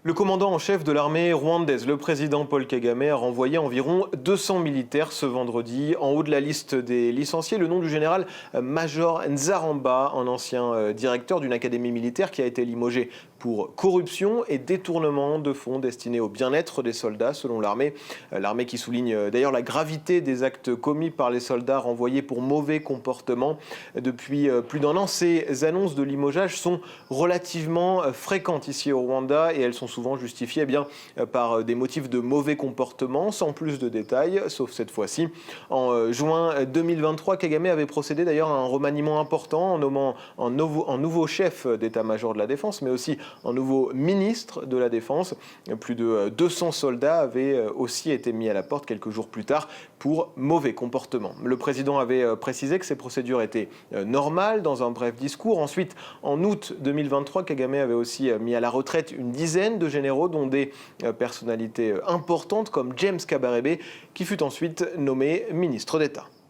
Le commandant en chef de l'armée rwandaise, le président Paul Kagame, a renvoyé environ 200 militaires ce vendredi. En haut de la liste des licenciés, le nom du général Major Nzaramba, un ancien directeur d'une académie militaire qui a été limogé pour corruption et détournement de fonds destinés au bien-être des soldats, selon l'armée. L'armée qui souligne d'ailleurs la gravité des actes commis par les soldats renvoyés pour mauvais comportement. Depuis plus d'un an, ces annonces de limogeage sont relativement fréquentes ici au Rwanda et elles sont souvent justifiées par des motifs de mauvais comportement, sans plus de détails, sauf cette fois-ci. En juin 2023, Kagame avait procédé d'ailleurs à un remaniement important en nommant un nouveau chef d'état-major de la Défense, mais aussi un nouveau ministre de la Défense. Plus de 200 soldats avaient aussi été mis à la porte quelques jours plus tard pour mauvais comportement. Le président avait précisé que ces procédures étaient normales dans un bref discours. Ensuite, en août 2023, Kagame avait aussi mis à la retraite une dizaine de généraux, dont des personnalités importantes comme James Kabarebe, qui fut ensuite nommé ministre d'État.